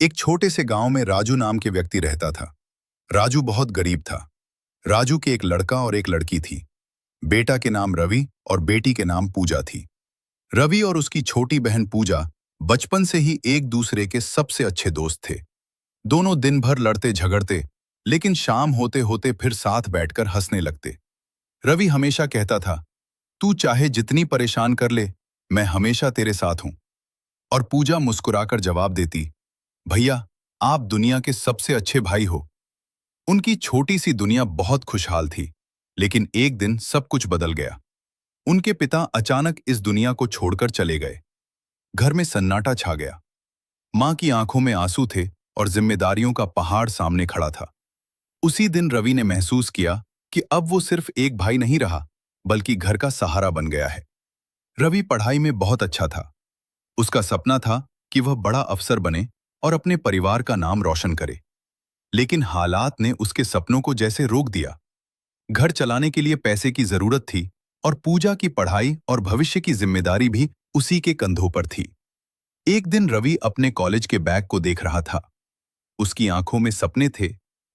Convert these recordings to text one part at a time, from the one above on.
एक छोटे से गांव में राजू नाम के व्यक्ति रहता था। राजू बहुत गरीब था। राजू के एक लड़का और एक लड़की थी। बेटा के नाम रवि और बेटी के नाम पूजा थी। रवि और उसकी छोटी बहन पूजा बचपन से ही एक दूसरे के सबसे अच्छे दोस्त थे। दोनों दिन भर लड़ते झगड़ते, लेकिन शाम होते होते फिर साथ बैठकर हंसने लगते। रवि हमेशा कहता था, तू चाहे जितनी परेशान कर ले, मैं हमेशा तेरे साथ हूं। और पूजा मुस्कुराकर जवाब देती, भैया, आप दुनिया के सबसे अच्छे भाई हो। उनकी छोटी सी दुनिया बहुत खुशहाल थी, लेकिन एक दिन सब कुछ बदल गया। उनके पिता अचानक इस दुनिया को छोड़कर चले गए। घर में सन्नाटा छा गया। मां की आंखों में आंसू थे और जिम्मेदारियों का पहाड़ सामने खड़ा था। उसी दिन रवि ने महसूस किया कि अब वो सिर्फ एक भाई नहीं रहा, बल्कि घर का सहारा बन गया है। रवि पढ़ाई में बहुत अच्छा था। उसका सपना था कि वह बड़ा अफसर बने और अपने परिवार का नाम रोशन करे। लेकिन हालात ने उसके सपनों को जैसे रोक दिया। घर चलाने के लिए पैसे की जरूरत थी और पूजा की पढ़ाई और भविष्य की जिम्मेदारी भी उसी के कंधों पर थी। एक दिन रवि अपने कॉलेज के बैग को देख रहा था। उसकी आंखों में सपने थे,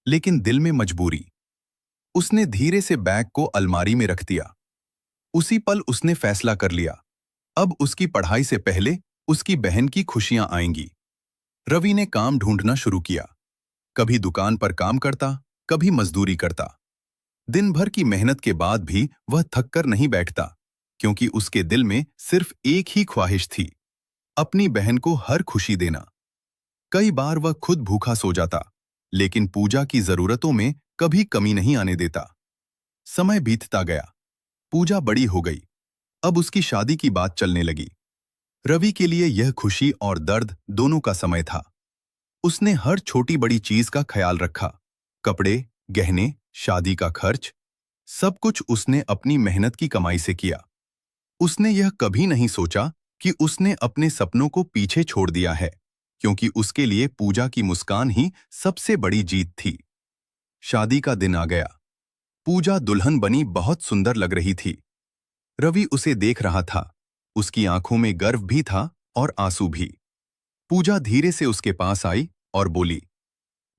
लेकिन दिल में मजबूरी। उसने धीरे से बैग को अलमारी में रख दिया। उसी पल उसने फैसला कर लिया, अब उसकी पढ़ाई से पहले उसकी बहन की खुशियां आएंगी। रवि ने काम ढूंढना शुरू किया। कभी दुकान पर काम करता, कभी मजदूरी करता। दिन भर की मेहनत के बाद भी वह थककर नहीं बैठता, क्योंकि उसके दिल में सिर्फ एक ही ख्वाहिश थी, अपनी बहन को हर खुशी देना। कई बार वह खुद भूखा सो जाता, लेकिन पूजा की जरूरतों में कभी कमी नहीं आने देता। समय बीतता गया। पूजा बड़ी हो गई। अब उसकी शादी की बात चलने लगी। रवि के लिए यह खुशी और दर्द दोनों का समय था। उसने हर छोटी बड़ी चीज का ख्याल रखा। कपड़े, गहने, शादी का खर्च, सब कुछ उसने अपनी मेहनत की कमाई से किया। उसने यह कभी नहीं सोचा कि उसने अपने सपनों को पीछे छोड़ दिया है, क्योंकि उसके लिए पूजा की मुस्कान ही सबसे बड़ी जीत थी। शादी का दिन आ गया। पूजा दुल्हन बनी बहुत सुंदर लग रही थी। रवि उसे देख रहा था। उसकी आंखों में गर्व भी था और आंसू भी। पूजा धीरे से उसके पास आई और बोली,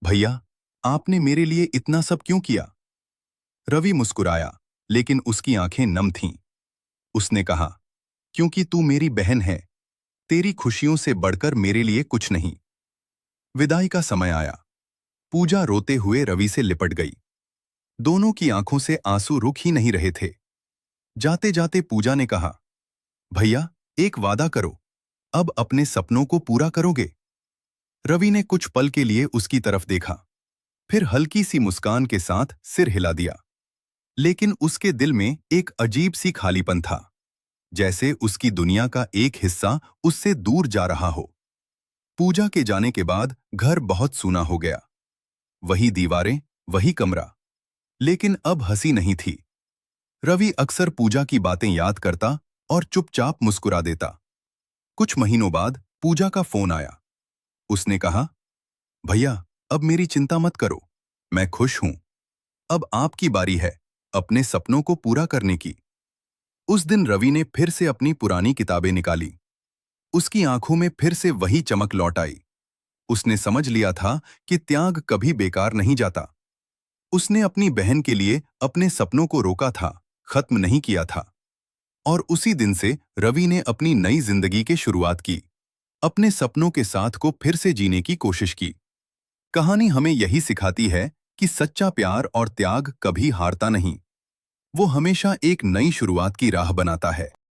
भैया, आपने मेरे लिए इतना सब क्यों किया? रवि मुस्कुराया, लेकिन उसकी आंखें नम थीं। उसने कहा, क्योंकि तू मेरी बहन है। तेरी खुशियों से बढ़कर मेरे लिए कुछ नहीं। विदाई का समय आया। पूजा रोते हुए रवि से लिपट गई। दोनों की आंखों से आंसू रुक ही नहीं रहे थे। जाते जाते पूजा ने कहा, भैया, एक वादा करो, अब अपने सपनों को पूरा करोगे? रवि ने कुछ पल के लिए उसकी तरफ देखा, फिर हल्की सी मुस्कान के साथ सिर हिला दिया। लेकिन उसके दिल में एक अजीब सी खालीपन था, जैसे उसकी दुनिया का एक हिस्सा उससे दूर जा रहा हो। पूजा के जाने के बाद घर बहुत सूना हो गया। वही दीवारें, वही कमरा, लेकिन अब हंसी नहीं थी। रवि अक्सर पूजा की बातें याद करता और चुपचाप मुस्कुरा देता। कुछ महीनों बाद पूजा का फोन आया। उसने कहा, भैया, अब मेरी चिंता मत करो, मैं खुश हूं। अब आपकी बारी है अपने सपनों को पूरा करने की। उस दिन रवि ने फिर से अपनी पुरानी किताबें निकाली। उसकी आंखों में फिर से वही चमक लौट आई। उसने समझ लिया था कि त्याग कभी बेकार नहीं जाता। उसने अपनी बहन के लिए अपने सपनों को रोका था, खत्म नहीं किया था। और उसी दिन से रवि ने अपनी नई जिंदगी की शुरुआत की। अपने सपनों के साथ को फिर से जीने की कोशिश की। कहानी हमें यही सिखाती है कि सच्चा प्यार और त्याग कभी हारता नहीं। वो हमेशा एक नई शुरुआत की राह बनाता है।